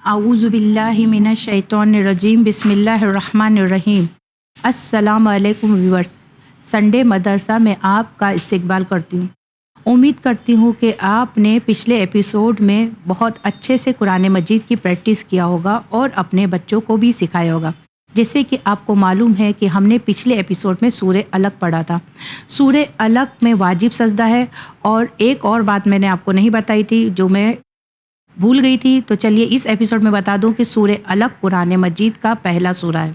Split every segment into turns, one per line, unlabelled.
اعوذ باللہ من الشیطان الرجیم بسم اللہ الرحمن الرحیم۔ السلام علیکم ویورز، سنڈے مدرسہ میں آپ کا استقبال کرتی ہوں۔ امید کرتی ہوں کہ آپ نے پچھلے ایپیسوڈ میں بہت اچھے سے قرآن مجید کی پریکٹس کیا ہوگا اور اپنے بچوں کو بھی سکھایا ہوگا۔ جیسے کہ آپ کو معلوم ہے کہ ہم نے پچھلے ایپیسوڈ میں سورہ علق پڑھا تھا۔ سورہ علق میں واجب سجدہ ہے، اور ایک اور بات میں نے آپ کو نہیں بتائی تھی جو میں بھول گئی تھی، تو چلیے اس ایپیسوڈ میں بتا دوں کہ سورہ علق قرآن مجید کا پہلا سورہ ہے۔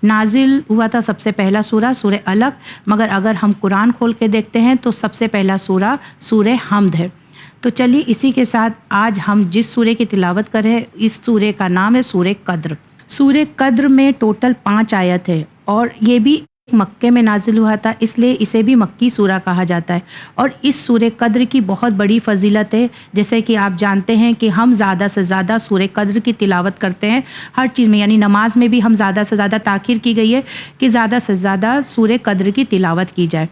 نازل ہوا تھا سب سے پہلا سورہ علق، مگر اگر ہم قرآن کھول کے دیکھتے ہیں تو سب سے پہلا سورہ حمد ہے۔ تو چلیے اسی کے ساتھ آج ہم جس سورہ کی تلاوت کر رہے ہیں، اس سورہ کا نام ہے سورہ قدر۔ سورہ قدر میں ٹوٹل 5 آیت ہے، اور یہ بھی مکے میں نازل ہوا تھا، اس لیے اسے بھی مکی سورہ کہا جاتا ہے۔ اور اس سورہ قدر کی بہت بڑی فضیلت ہے، جیسے کہ آپ جانتے ہیں کہ ہم زیادہ سے زیادہ سورہ قدر کی تلاوت کرتے ہیں ہر چیز میں، یعنی نماز میں بھی ہم زیادہ سے زیادہ تاخیر کی گئی ہے کہ زیادہ سے زیادہ سورہ قدر کی تلاوت کی جائے،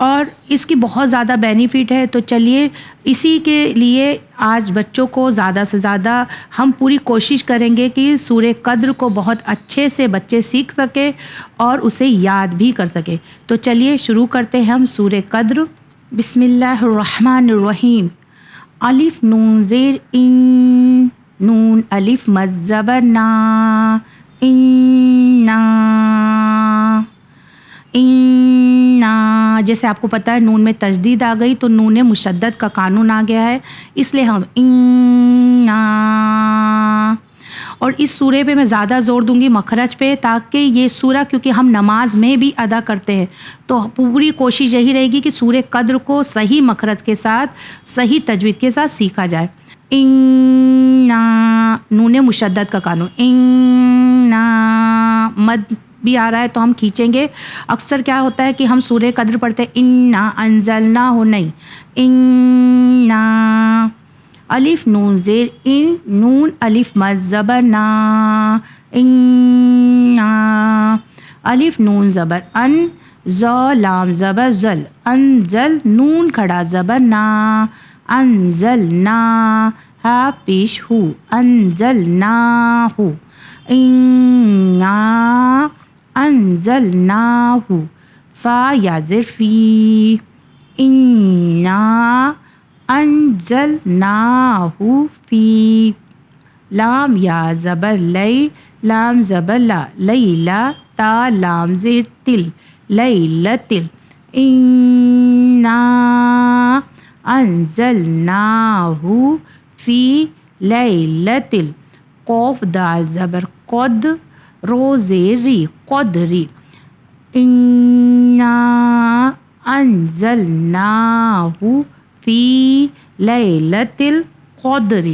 اور اس کی بہت زیادہ بینیفٹ ہے۔ تو چلیے اسی کے لیے آج بچوں کو زیادہ سے زیادہ ہم پوری کوشش کریں گے کہ سورہ قدر کو بہت اچھے سے بچے سیکھ سکے اور اسے یاد بھی کر سکے۔ تو چلیے شروع کرتے ہیں ہم سورہ قدر۔ بسم اللہ الرحمن الرحیم۔ الف نون زیر ان، نون الف مد زبر نا، انا، جیسے آپ کو پتہ ہے نون میں تشدید آ گئی تو نون مشدد کا قانون آ گیا ہے، اس لیے ہم انا۔ اور اس سورے پہ میں زیادہ زور دوں گی مخرج پہ، تاکہ یہ سورہ کیونکہ ہم نماز میں بھی ادا کرتے ہیں تو پوری کوشش یہی رہے گی کہ سورہ قدر کو صحیح مخرج کے ساتھ، صحیح تجوید کے ساتھ سیکھا جائے۔ انا، نون مشدد کا قانون، انا، مد بھی آ رہا ہے تو ہم کھینچیں گے۔ اکثر کیا ہوتا ہے کہ ہم سورہ قدر پڑھتے ہیں انا انزلنا ہو، نہیں، انا، الف نون زیر ان، نون الف مد زبر نا، انا، الف نون زبر ان، ز لام زبر زل، انزل، نون کھڑا زبر نا، انزلنا، ہا پیش ہو، انزلنا ہو، انا انزلناہ، فا یا زر فی، انا انزلناہ فی، لام یا زبر لئی، لام زبر لا، لیلا، تا لام زر تل، لیلتل، انا انزلناہ فی لیلتل، قوف دال زبر قد، رو زیری، قدری، انا انزلناہ فی لیلۃ القدر۔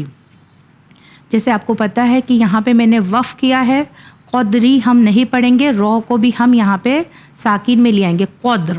جیسے آپ کو پتہ ہے کہ یہاں پہ میں نے وقف کیا ہے، قدری ہم نہیں پڑھیں گے، رو کو بھی ہم یہاں پہ ساکن میں لے آئیں گے، قدر۔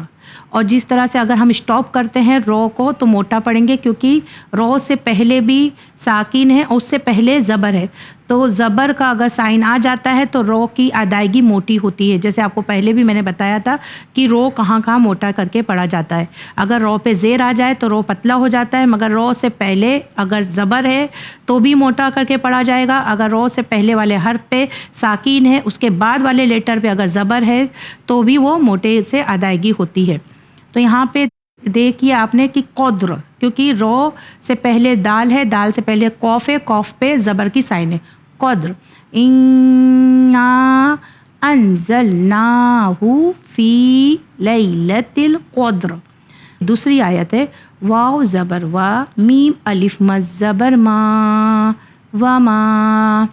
اور جس طرح سے اگر ہم اسٹاپ کرتے ہیں رو کو تو موٹا پڑھیں گے، کیونکہ رو سے پہلے بھی ساکن ہے اور اس سے پہلے زبر ہے، تو زبر کا اگر سائن آ جاتا ہے تو رو کی ادائیگی موٹی ہوتی ہے۔ جیسے آپ کو پہلے بھی میں نے بتایا تھا کہ رو کہاں کہاں موٹا کر کے پڑھا جاتا ہے۔ اگر رو پہ زیر آ جائے تو رو پتلا ہو جاتا ہے، مگر رو سے پہلے اگر زبر ہے تو بھی موٹا کر کے پڑھا جائے گا۔ اگر رو سے پہلے والے حرف پہ ساکن ہے، اس کے بعد والے لیٹر پہ اگر زبر ہے تو بھی وہ موٹے سے ادائیگی ہوتی ہے۔ تو یہاں پہ دیکھیے آپ نے کہ قدر، کیونکہ رو سے پہلے دال ہے، دال سے پہلے قوف ہے، قوف پہ زبر کی سائن ہے، قدر، انا انزلناہ فی لیلۃ القدر۔ دوسری آیت ہے واو زبر وا، میم الف مد زبر ما، وما،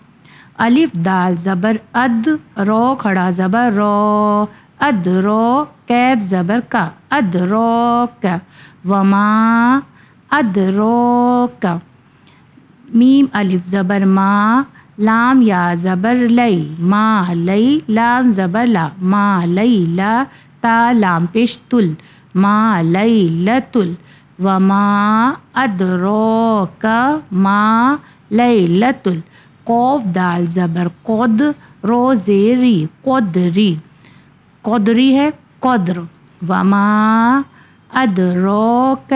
الف دال زبر اد، رو کھڑا زبر رو، ادرو، کیف زبر کا، ادروک، وما ادروک، میم الف زبر ما، لام یا زبر لئی، ما لئی، لام زبر لا، ما لیلا، تا لام پیش تل، ما لیلتل، وما ادروک ما لیلتل، قوف دال زبر قد، رو زیری، قدری، قدری ہے قدر، وما ادروک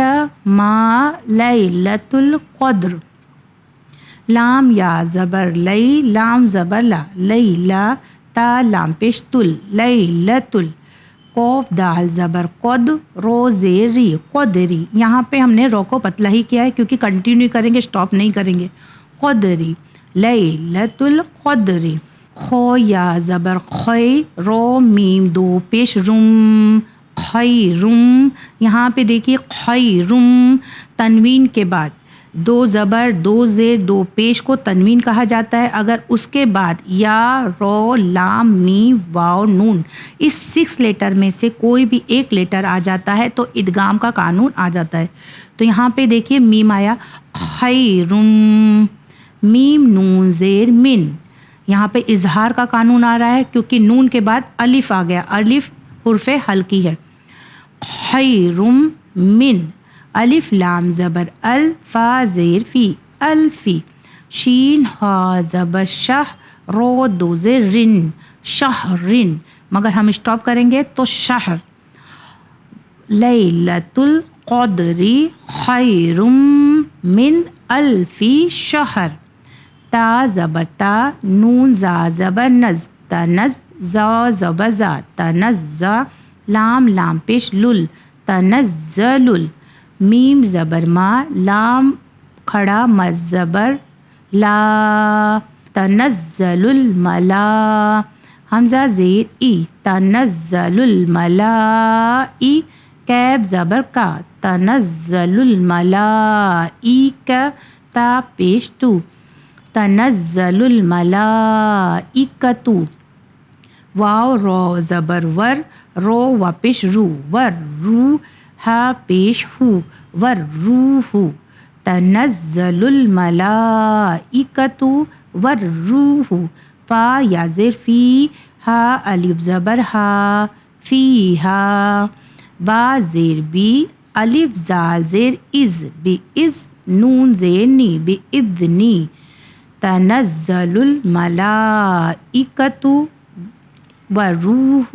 ما لیلۃ القدر۔ لام یا زبر لئی، لام زبر لا، لیلا، تا لام پیش تل، لیلتل، قوف دال زبر قد، رو زیر ری، قدری. یہاں پہ ہم نے رو کو پتلا ہی کیا ہے کیونکہ کنٹینیو کریں گے، اسٹاپ نہیں کریں گے. قدری، لیلۃ القدری. خو یا زبر خی، رو میم دو پیش رم، خیرم. یہاں پہ دیکھیے خیرم، تنوین کے بعد دو زبر دو زیر دو پیش کو تنوین کہا جاتا ہے. اگر اس کے بعد یا، رو، لام، میم، واو، نون اس 6 لیٹر میں سے کوئی بھی ایک لیٹر آ جاتا ہے تو ادغام کا قانون آ جاتا ہے. تو یہاں پہ دیکھیے میم آیا خیرم، میم نون زیر من. یہاں پہ اظہار کا قانون آ رہا ہے کیونکہ نون کے بعد الف آ گیا، الف حرف حلقی ہے. خیرم من، الف لام زبر ال، فا زیر فی، الفی. شین ہا زبر شہ، رو دو زیر رن، شہرن. مگر ہم اسٹاپ کریں گے تو شہر. لیلۃ القدری خیرم من الفی شہر. تا زبر تا، نون زا زبر نز، تنز، زا زبر زا، تنزا. لام لام پیش لل، تنزلل. میم زبر ما، لام کھڑا مد زبر لا، تنزل الملا. حمزہ زیر ای، تنزل الملائی. کیب زبر کا، تنزل الملائکہ. تا پیش تو، تنزل الملائکۃ. واو رو زبر ور، رو و پیش رو، ور رو. ہا پیش ہو، ور روح. تنزل الملائکۃ والروح. فا یا زیر فی، ہا الف زبر ہا، فیہا. با زیر بی، الف زال زیر از، باذ. نون زیر نی، باذنی. تنزل الملائکۃ والروح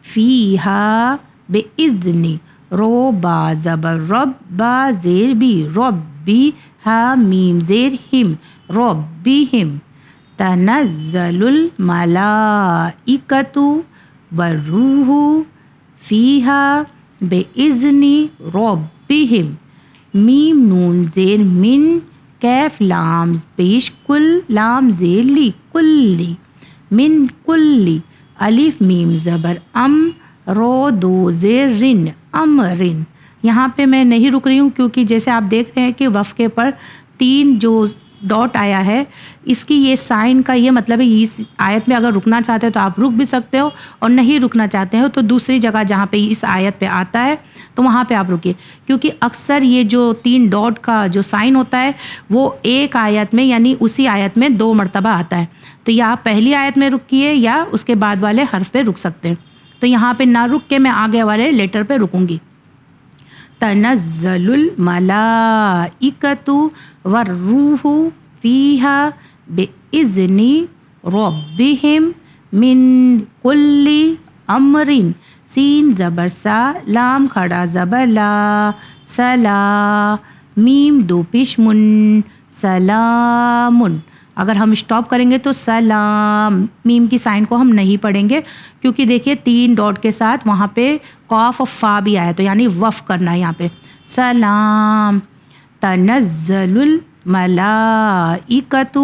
فیہا باذنی. رو با زبر رب، با زیر بی، ربی. ہا میم زیر ہم، ربہم. تنزل الملائکۃ والروح فیہا باذن ربہم. میم نون زیر من، کیف لام پیش کل، لام زیر لی، کلی. من کلی. الف میم زبر ام، رو دو زیر رن، امرن. یہاں پہ میں نہیں رک رہی ہوں کیونکہ جیسے آپ دیکھ رہے ہیں کہ وف کے پر 3 جو ڈاٹ آیا ہے اس کی یہ سائن کا یہ مطلب ہے اس آیت میں اگر رکنا چاہتے ہو تو آپ رک بھی سکتے ہو، اور نہیں رکنا چاہتے ہو تو دوسری جگہ جہاں پہ اس آیت پہ آتا ہے تو وہاں پہ آپ رکیے. کیونکہ اکثر یہ جو 3 ڈاٹ کا جو سائن ہوتا ہے وہ ایک آیت میں یعنی اسی آیت میں 2 مرتبہ آتا ہے. تو یا آپ پہلی آیت میں رکیے یا اس کے بعد والے حرف پہ رک سکتے ہیں. تو یہاں پہ نہ رک کے میں آگے والے لیٹر پہ رکوں گی. تنزل الملائکۃ والروح فیہا باذن ربہم من کل امر. سین زبر سا، لام کھڑا زبر لا، سلا. میم دو پیش من، سلامن. اگر ہم اسٹاپ کریں گے تو سلام، میم کی سائن کو ہم نہیں پڑھیں گے کیونکہ دیکھیے 3 ڈاٹ کے ساتھ وہاں پہ قاف اور فا بھی آیا تو یعنی وف کرنا ہے یہاں پہ. سلام. تنزل الملائکۃ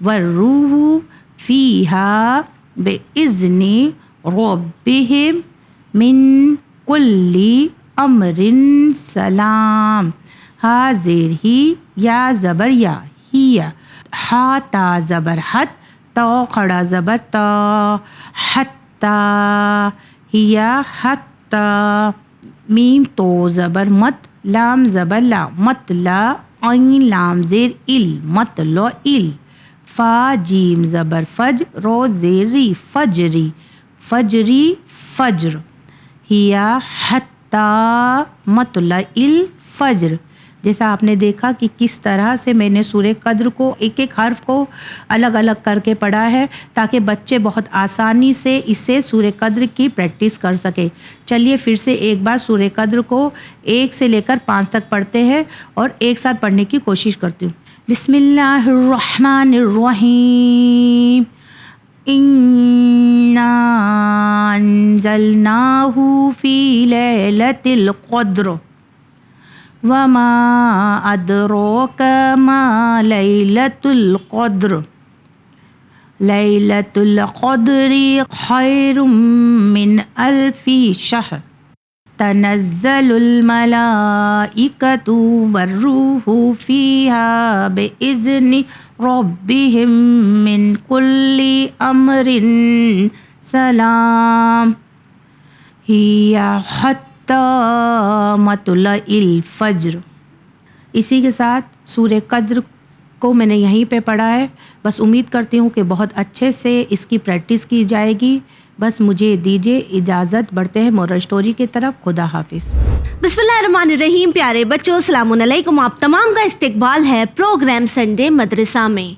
والروح فیہا باذن ربہم من کل امر سلام. ہا زیر ہی، یا زبر یا، ہیا. ہا تا زبر حت، تا کھڑا زبر تا، حتی. ہیا حتی. میم تو زبر مت، لام زبر لا، مطلع. عین لام زیر ال، مطلع ال. فا جیم زبر فج، رو زیر ری، فجری، فجری، فجر. ہیا حتی مطلع الفجر. جیسا آپ نے دیکھا کہ کس طرح سے میں نے سورہ قدر کو ایک ایک حرف کو الگ الگ کر کے پڑھا ہے تاکہ بچے بہت آسانی سے اسے سورہ قدر کی پریکٹس کر سکے. چلیے پھر سے ایک بار سورہ قدر کو 1 سے لے کر 5 تک پڑھتے ہیں اور ایک ساتھ پڑھنے کی کوشش کرتی ہوں. بسم اللہ الرحمن الرحیم انا انزلناہ فی لیلۃ القدر وما ادراک ما لیلۃ القدر لیلۃ القدر خیر من الف شہر تنزل الملائکۃ والروح فیہا بإذن ربہم من کل امر سلام ہی حتی مطلع الفجر۔ اسی کے ساتھ سورہ قدر کو میں نے یہیں پہ پڑھا ہے۔ بس امید کرتی ہوں کہ بہت اچھے سے اس کی پریکٹس کی جائے گی۔ بس مجھے دیجیے اجازت، بڑھتے ہیں مورل سٹوری کی طرف۔ خدا حافظ۔
بسم اللہ الرحمن الرحیم۔ پیارے بچوں، السلام علیکم۔ آپ تمام کا استقبال ہے پروگرام سنڈے مدرسہ میں۔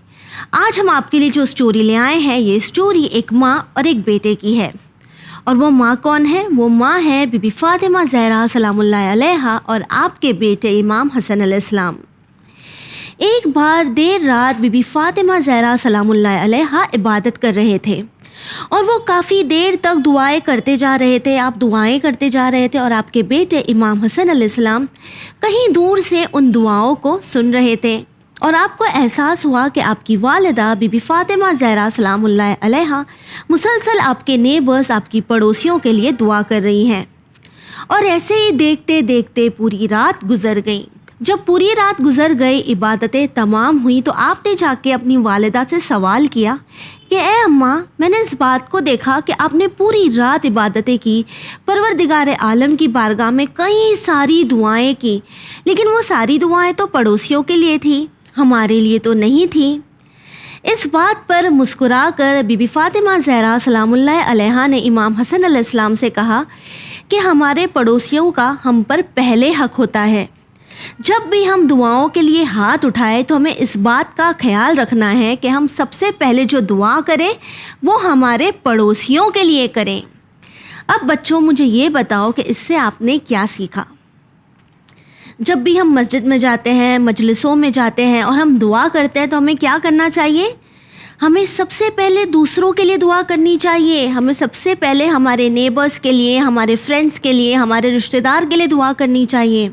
آج ہم آپ کے لیے جو سٹوری لے آئے ہیں، یہ سٹوری ایک ماں اور ایک بیٹے کی ہے۔ اور وہ ماں کون ہے؟ وہ ماں ہے بی بی فاطمہ زہرا سلام اللہ علیہا اور آپ کے بیٹے امام حسن علیہ السلام۔ ایک بار دیر رات بی بی فاطمہ زہرا سلام اللہ علیہا عبادت کر رہے تھے اور وہ کافی دیر تک دعائیں کرتے جا رہے تھے۔ آپ دعائیں کرتے جا رہے تھے اور آپ کے بیٹے امام حسن علیہ السلام کہیں دور سے ان دعاؤں کو سن رہے تھے، اور آپ کو احساس ہوا کہ آپ کی والدہ بی بی فاطمہ زہرا سلام اللہ علیہا مسلسل آپ کے نیبرز، آپ کی پڑوسیوں کے لیے دعا کر رہی ہیں۔ اور ایسے ہی دیکھتے دیکھتے پوری رات گزر گئی۔ جب پوری رات گزر گئی، عبادتیں تمام ہوئیں، تو آپ نے جا کے اپنی والدہ سے سوال کیا کہ اے اماں، میں نے اس بات کو دیکھا کہ آپ نے پوری رات عبادتیں کی، پروردگار عالم کی بارگاہ میں کئی ساری دعائیں کی، لیکن وہ ساری دعائیں تو پڑوسیوں کے لیے تھیں، ہمارے لیے تو نہیں تھیں۔ اس بات پر مسکرا کر بی بی فاطمہ زہرا سلام اللہ علیہا نے امام حسن علیہ السلام سے کہا کہ ہمارے پڑوسیوں کا ہم پر پہلے حق ہوتا ہے۔ جب بھی ہم دعاؤں کے لیے ہاتھ اٹھائیں تو ہمیں اس بات کا خیال رکھنا ہے کہ ہم سب سے پہلے جو دعا کریں وہ ہمارے پڑوسیوں کے لیے کریں۔ اب بچوں، مجھے یہ بتاؤ کہ اس سے آپ نے کیا سیکھا؟ جب بھی ہم مسجد میں جاتے ہیں، مجلسوں میں جاتے ہیں اور ہم دعا کرتے ہیں تو ہمیں کیا کرنا چاہیے؟ ہمیں سب سے پہلے دوسروں کے لیے دعا کرنی چاہیے۔ ہمیں سب سے پہلے ہمارے نیبرز کے لیے، ہمارے فرینڈس کے لیے، ہمارے رشتہ دار کے لیے دعا کرنی چاہیے۔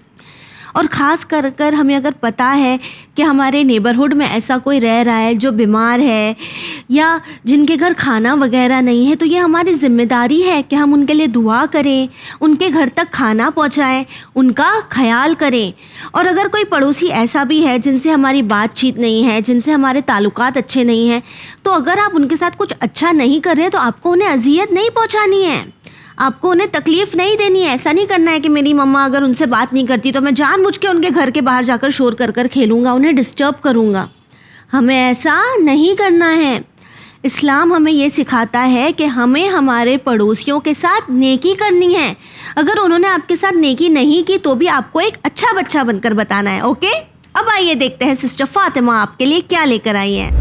اور خاص کر ہمیں اگر پتہ ہے کہ ہمارے نیبرہڈ میں ایسا کوئی رہ رہا ہے جو بیمار ہے یا جن کے گھر کھانا وغیرہ نہیں ہے، تو یہ ہماری ذمہ داری ہے کہ ہم ان کے لیے دعا کریں، ان کے گھر تک کھانا پہنچائیں، ان کا خیال کریں۔ اور اگر کوئی پڑوسی ایسا بھی ہے جن سے ہماری بات چیت نہیں ہے، جن سے ہمارے تعلقات اچھے نہیں ہیں، تو اگر آپ ان کے ساتھ کچھ اچھا نہیں کر رہے تو آپ کو انہیں اذیت نہیں پہنچانی ہے، آپ کو انہیں تکلیف نہیں دینی ہے۔ ایسا نہیں کرنا ہے کہ میری مما اگر ان سے بات نہیں کرتی تو میں جان بوجھ کے ان کے گھر کے باہر جا کر شور کر کھیلوں گا، انہیں ڈسٹرب کروں گا۔ ہمیں ایسا نہیں کرنا ہے۔ اسلام ہمیں یہ سکھاتا ہے کہ ہمیں ہمارے پڑوسیوں کے ساتھ نیکی کرنی ہے۔ اگر انہوں نے آپ کے ساتھ نیکی نہیں کی تو بھی آپ کو ایک اچھا بچہ بن کر بتانا ہے، اوکے؟ اب آئیے دیکھتے ہیں سسٹر فاطمہ آپ کے لیے کیا لے کر آئی ہیں۔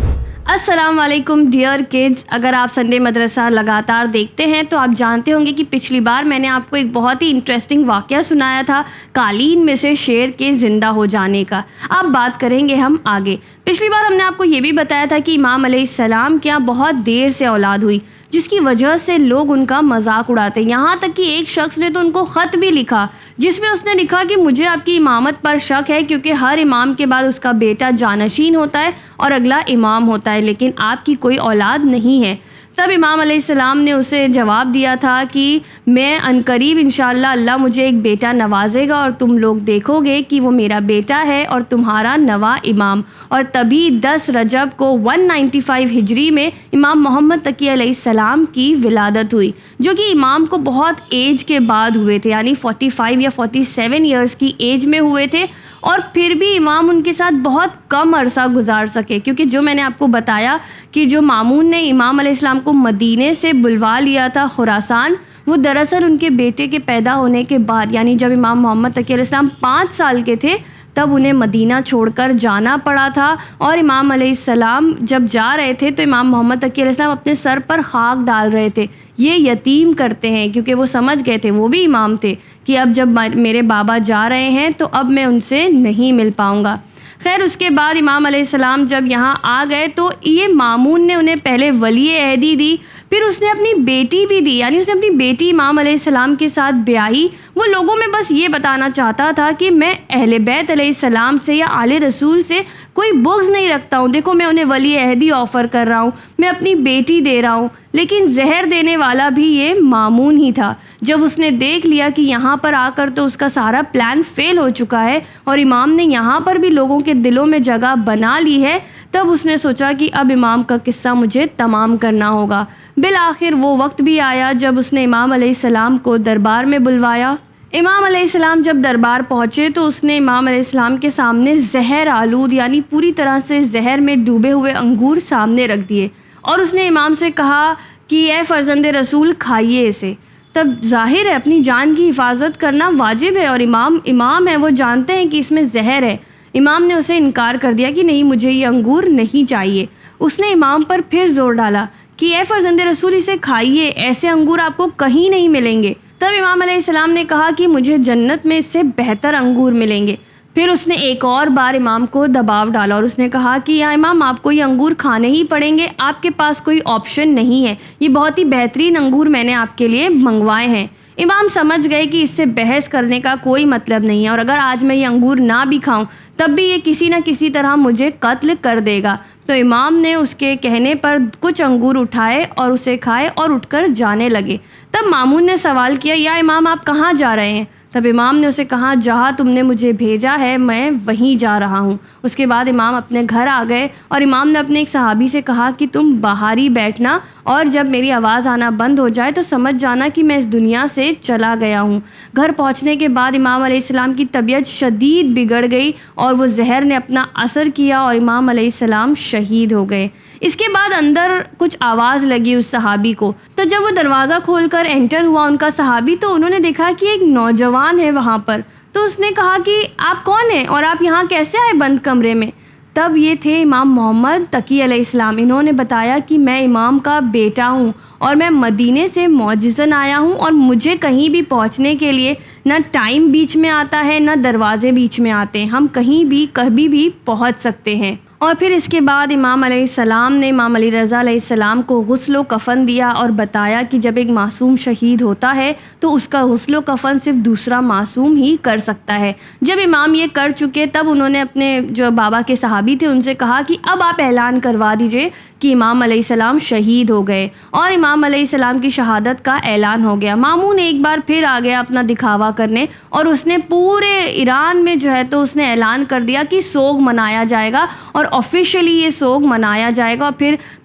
السلام علیکم ڈیئر کڈز۔ اگر آپ سنڈے مدرسہ لگاتار دیکھتے ہیں تو آپ جانتے ہوں گے کہ پچھلی بار میں نے آپ کو ایک بہت ہی انٹرسٹنگ واقعہ سنایا تھا، قالین میں سے شیر کے زندہ ہو جانے کا۔ اب بات کریں گے ہم آگے۔ پچھلی بار ہم نے آپ کو یہ بھی بتایا تھا کہ امام علیہ السلام کے یہاں بہت دیر سے اولاد ہوئی، جس کی وجہ سے لوگ ان کا مذاق اڑاتے، یہاں تک کہ ایک شخص نے تو ان کو خط بھی لکھا جس میں اس نے لکھا کہ مجھے آپ کی امامت پر شک ہے، کیونکہ ہر امام کے بعد اس کا بیٹا جانشین ہوتا ہے اور اگلا امام ہوتا ہے، لیکن آپ کی کوئی اولاد نہیں ہے۔ تب امام علیہ السلام نے اسے جواب دیا تھا کہ میں عنقریب انشاءاللہ اللہ مجھے ایک بیٹا نوازے گا اور تم لوگ دیکھو گے کہ وہ میرا بیٹا ہے اور تمہارا نواں امام۔ اور تبھی 10 رجب کو 195 ہجری میں امام محمد تقی علیہ السلام کی ولادت ہوئی، جو کہ امام کو بہت ایج کے بعد ہوئے تھے، یعنی 45 یا 47 ایئرز کی ایج میں ہوئے تھے۔ اور پھر بھی امام ان کے ساتھ بہت کم عرصہ گزار سکے، کیونکہ جو میں نے آپ کو بتایا کہ جو مامون نے امام علیہ السلام کو مدینے سے بلوا لیا تھا خراسان، وہ دراصل ان کے بیٹے کے پیدا ہونے کے بعد، یعنی جب امام محمد تقی علیہ السلام 5 سال کے تھے تب انہیں مدینہ چھوڑ کر جانا پڑا تھا۔ اور امام علیہ السلام جب جا رہے تھے تو امام محمد تقی علیہ السلام اپنے سر پر خاک ڈال رہے تھے، یہ یتیم کرتے ہیں، کیونکہ وہ سمجھ گئے تھے، وہ بھی امام تھے، کہ اب جب میرے بابا جا رہے ہیں تو اب میں ان سے نہیں مل پاؤں گا۔ خیر اس کے بعد امام علیہ السلام جب یہاں آ گئے تو یہ مامون نے انہیں پہلے ولی عہدی دی، پھر اس نے اپنی بیٹی بھی دی، یعنی اس نے اپنی بیٹی امام علیہ السلام کے ساتھ بیاہی۔ وہ لوگوں میں بس یہ بتانا چاہتا تھا کہ میں اہل بیت علیہ السلام سے یا آل رسول سے کوئی بغض نہیں رکھتا ہوں، دیکھو میں انہیں ولی عہدی آفر کر رہا ہوں، میں اپنی بیٹی دے رہا ہوں۔ لیکن زہر دینے والا بھی یہ مامون ہی تھا۔ جب اس نے دیکھ لیا کہ یہاں پر آ کر تو اس کا سارا پلان فیل ہو چکا ہے اور امام نے یہاں پر بھی لوگوں کے دلوں میں جگہ بنا لی ہے، تب اس نے سوچا کہ اب امام کا قصہ مجھے تمام کرنا ہوگا۔ بالآخر وہ وقت بھی آیا جب اس نے امام علیہ السلام کو دربار میں بلوایا۔ امام علیہ السلام جب دربار پہنچے تو اس نے امام علیہ السلام کے سامنے زہر آلود یعنی پوری طرح سے زہر میں ڈوبے ہوئے انگور سامنے رکھ دیے اور اس نے امام سے کہا کہ اے فرزند رسول کھائیے اسے۔ تب ظاہر ہے اپنی جان کی حفاظت کرنا واجب ہے اور امام ہے، وہ جانتے ہیں کہ اس میں زہر ہے۔ امام نے اسے انکار کر دیا کہ نہیں مجھے یہ انگور نہیں چاہیے۔ اس نے امام پر پھر زور ڈالا کہ اے فرزند رسول اسے کھائیے، ایسے انگور آپ کو کہیں نہیں ملیں گے۔ تب امام علیہ السلام نے کہا کہ مجھے جنت میں اس سے بہتر انگور ملیں گے۔ پھر اس نے ایک اور بار امام کو دباؤ ڈالا اور اس نے کہا کہ یا امام آپ کو یہ انگور کھانے ہی پڑیں گے، آپ کے پاس کوئی آپشن نہیں ہے، یہ بہت ہی بہترین انگور میں نے آپ کے لیے منگوائے ہیں۔ امام سمجھ گئے کہ اس سے بحث کرنے کا کوئی مطلب نہیں ہے اور اگر آج میں یہ انگور نہ بھی کھاؤں تب بھی یہ کسی نہ کسی طرح مجھے قتل کر دے گا۔ تو امام نے اس کے کہنے پر کچھ انگور اٹھائے اور اسے کھائے اور اٹھ کر جانے لگے۔ تب مامون نے سوال کیا یا امام آپ کہاں جا رہے ہیں؟ تب امام نے اسے کہا جہاں تم نے مجھے بھیجا ہے میں وہیں جا رہا ہوں۔ اس کے بعد امام اپنے گھر آ گئے اور امام نے اپنے ایک صحابی سے کہا کہ تم باہر ہی بیٹھنا اور جب میری آواز آنا بند ہو جائے تو سمجھ جانا کہ میں اس دنیا سے چلا گیا ہوں۔ گھر پہنچنے کے بعد امام علیہ السلام کی طبیعت شدید بگڑ گئی اور وہ زہر نے اپنا اثر کیا اور امام علیہ السلام شہید ہو گئے۔ اس کے بعد اندر کچھ آواز لگی اس صحابی کو، تو جب وہ دروازہ کھول کر انٹر ہوا ان کا صحابی تو انہوں نے دیکھا کہ ایک نوجوان ہے وہاں پر۔ تو اس نے کہا کہ آپ کون ہیں اور آپ یہاں کیسے آئے بند کمرے میں؟ تب یہ تھے امام محمد تقی علیہ السلام۔ انہوں نے بتایا کہ میں امام کا بیٹا ہوں اور میں مدینے سے معجزن آیا ہوں اور مجھے کہیں بھی پہنچنے کے لیے نہ ٹائم بیچ میں آتا ہے نہ دروازے بیچ میں آتے ہیں، ہم کہیں بھی کبھی بھی پہنچ سکتے ہیں۔ اور پھر اس کے بعد امام علیہ السلام نے امام علی رضا علیہ السلام کو غسل و کفن دیا اور بتایا کہ جب ایک معصوم شہید ہوتا ہے تو اس کا غسل و کفن صرف دوسرا معصوم ہی کر سکتا ہے۔ جب امام یہ کر چکے تب انہوں نے اپنے جو بابا کے صحابی تھے ان سے کہا کہ اب آپ اعلان کروا دیجئے کہ امام علیہ السلام شہید ہو گئے، اور امام علیہ السلام کی شہادت کا اعلان ہو گیا۔ مامون ایک بار پھر آ گیا اپنا دکھاوا کرنے اور اس نے پورے ایران میں جو ہے تو اس نے اعلان کر دیا کہ سوگ منایا جائے گا اور آفیشلی یہ سوگ منایا جائے گا۔ اور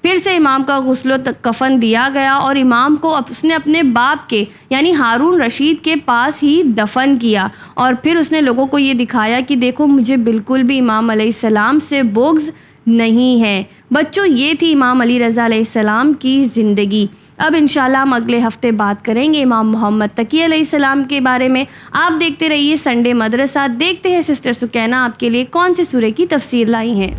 پھر سے امام کا غسل و کفن دیا گیا اور امام کو اس نے اپنے باپ کے یعنی ہارون رشید کے پاس ہی دفن کیا، اور پھر اس نے لوگوں کو یہ دکھایا کہ دیکھو مجھے بالکل بھی امام علیہ السلام سے بغض نہیں ہے۔ بچوں یہ تھی امام علی رضا علیہ السلام کی زندگی۔ اب انشاءاللہ ہم اگلے ہفتے بات کریں گے امام محمد تقی علیہ السلام کے بارے میں۔ آپ دیکھتے رہیے سنڈے مدرسہ۔ دیکھتے ہیں سسٹر سکینہ آپ کے لیے کون سے سورے کی تفسیر لائی ہیں۔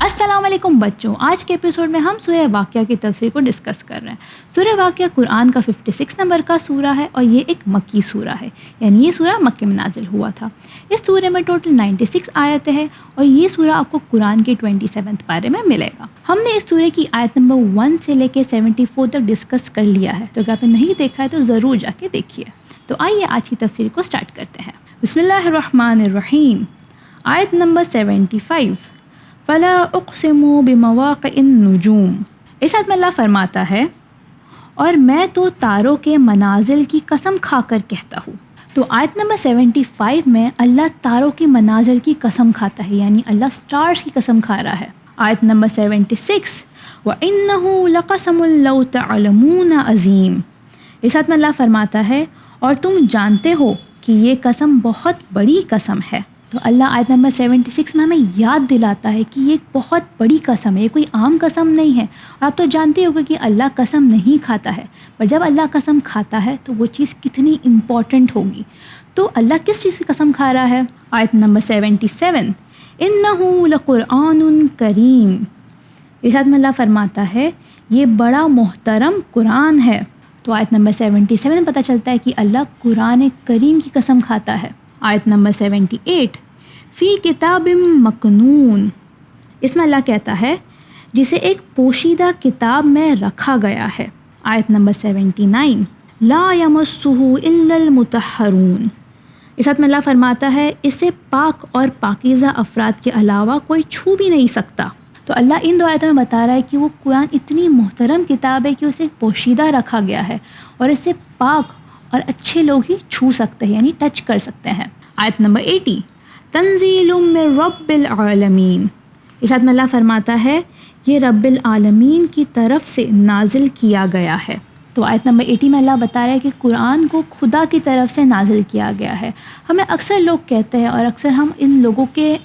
السلام علیکم بچوں، آج کے ایپیسوڈ میں ہم سورہ واقعہ کی تفسیر کو ڈسکس کر رہے ہیں۔ سورہ واقعہ قرآن کا 56 نمبر کا سورہ ہے اور یہ ایک مکی سورہ ہے، یعنی یہ سورہ مکے میں نازل ہوا تھا۔ اس سورہ میں ٹوٹل 96 آیتیں ہیں اور یہ سورہ آپ کو قرآن کے 27 پارے میں ملے گا۔ ہم نے اس سورہ کی آیت نمبر 1 سے لے کے 74 تک ڈسکس کر لیا ہے، تو اگر آپ نے نہیں دیکھا ہے تو ضرور جا کے دیکھیے۔ تو آئیے آج کی تفسیر کو سٹارٹ کرتے ہیں۔ بسم اللہ الرحمن الرحیم۔ آیت نمبر 75، فلا اقسم بمواقع النجوم۔ اس آیت میں اللہ فرماتا ہے اور میں تو تاروں کے منازل کی قسم کھا کر کہتا ہوں۔ تو آیت نمبر 75 میں اللہ تاروں کی منازل کی قسم کھاتا ہے، یعنی اللہ سٹارز کی قسم کھا رہا ہے۔ آیت نمبر 76، وَإِنَّهُ لَقَسَمٌ لَوْ تَعْلَمُونَ عَظِيمٌ۔ اس آیت میں اللہ فرماتا ہے اور تم جانتے ہو کہ یہ قسم بہت بڑی قسم ہے۔ تو اللہ آیت نمبر 76 میں ہمیں یاد دلاتا ہے کہ یہ ایک بہت بڑی قسم ہے، یہ کوئی عام قسم نہیں ہے۔ اور آپ تو جانتے ہوگے کہ اللہ قسم نہیں کھاتا ہے، پر جب اللہ قسم کھاتا ہے تو وہ چیز کتنی امپورٹنٹ ہوگی۔ تو اللہ کس چیز کی قسم کھا رہا ہے؟ آیت نمبر 77، إِنَّهُ لَقُرْآنٌ کریم۔ اس آیت میں اللہ فرماتا ہے یہ بڑا محترم قرآن ہے۔ تو آیت نمبر 77 میں پتہ چلتا ہے کہ اللہ قرآن کریم کی قسم کھاتا ہے۔ آیت نمبر 78، فی کتاب مکنون، اس میں اللہ کہتا ہے جسے ایک پوشیدہ کتاب میں رکھا گیا ہے۔ آیت نمبر 79، لا یمسہ الا المطہرون، اس آیت میں اللہ فرماتا ہے اسے پاک اور پاکیزہ افراد کے علاوہ کوئی چھو بھی نہیں سکتا۔ تو اللہ ان دو آیتوں میں بتا رہا ہے کہ وہ قرآن اتنی محترم کتاب ہے کہ اسے پوشیدہ رکھا گیا ہے اور اسے پاک اور اچھے لوگ ہی چھو سکتے ہیں، یعنی ٹچ کر سکتے ہیں۔ آیت نمبر 80، تنزیل من رب العالمین، اس آیت میں اللہ فرماتا ہے یہ رب العالمین کی طرف سے نازل کیا گیا ہے۔ تو آیت نمبر 80 میں اللہ بتا رہا ہے کہ قرآن کو خدا کی طرف سے نازل کیا گیا ہے۔ ہمیں اکثر لوگ کہتے ہیں، اور اکثر ہم ان لوگوں کے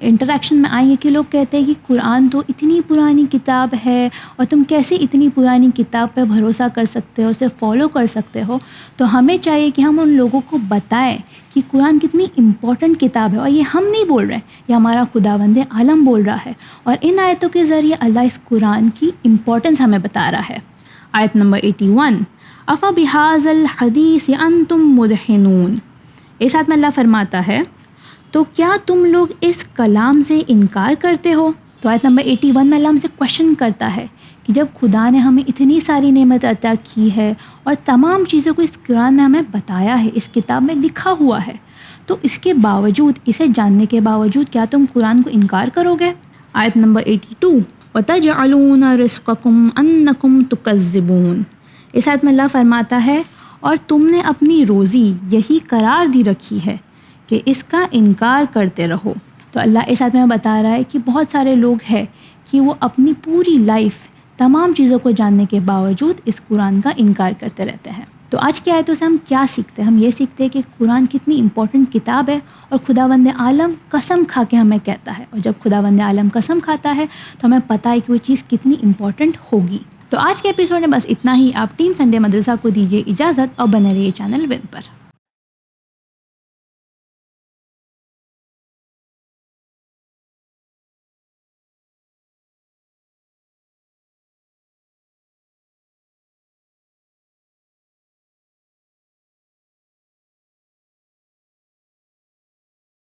انٹریکشن میں آئیں گے کہ لوگ کہتے ہیں کہ قرآن تو اتنی پرانی کتاب ہے اور تم کیسے اتنی پرانی کتاب پہ بھروسہ کر سکتے ہو، اسے فالو کر سکتے ہو۔ تو ہمیں چاہیے کہ ہم ان لوگوں کو بتائیں کہ قرآن کتنی امپورٹنٹ کتاب ہے، اور یہ ہم نہیں بول رہے، یہ ہمارا خداوند عالم بول رہا ہے، اور ان آیتوں کے ذریعے اللہ اس قرآن کی امپورٹنس ہمیں بتا رہا ہے۔ آیت نمبر 81، افبہذا الحدیث انتم مدہنون، اس آیت میں اللہ فرماتا ہے تو کیا تم لوگ اس کلام سے انکار کرتے ہو؟ تو آیت نمبر 81 میں اللہ ہم سے کویشچن کرتا ہے کہ جب خدا نے ہمیں اتنی ساری نعمت عطا کی ہے اور تمام چیزوں کو اس قرآن میں ہمیں بتایا ہے، اس کتاب میں لکھا ہوا ہے، تو اس کے باوجود، اسے جاننے کے باوجود کیا تم قرآن کو انکار کرو گے؟ آیت نمبر 82، وَتَجْعَلُونَ رِزْقَكُمْ أَنَّكُمْ تُكَذِّبُونَ، اس آیت میں اللہ فرماتا ہے اور تم نے اپنی روزی یہی قرار دی رکھی ہے کہ اس کا انکار کرتے رہو۔ تو اللہ اس آیت میں بتا رہا ہے کہ بہت سارے لوگ ہیں کہ وہ اپنی پوری لائف تمام چیزوں کو جاننے کے باوجود اس قرآن کا انکار کرتے رہتے ہیں۔ تو آج کی آیتوں سے ہم کیا سیکھتے ہیں؟ ہم یہ سیکھتے ہیں کہ قرآن کتنی امپورٹنٹ کتاب ہے، اور خداوند عالم قسم کھا کے ہمیں کہتا ہے، اور جب خداوند عالم قسم کھاتا ہے تو ہمیں پتہ ہے کہ وہ چیز کتنی امپورٹنٹ ہوگی۔ تو آج کے ایپیسوڈ میں بس اتنا ہی۔ آپ ٹیم سنڈے مدرسہ کو دیجیے اجازت اور بنے رہیے چینل ون پر۔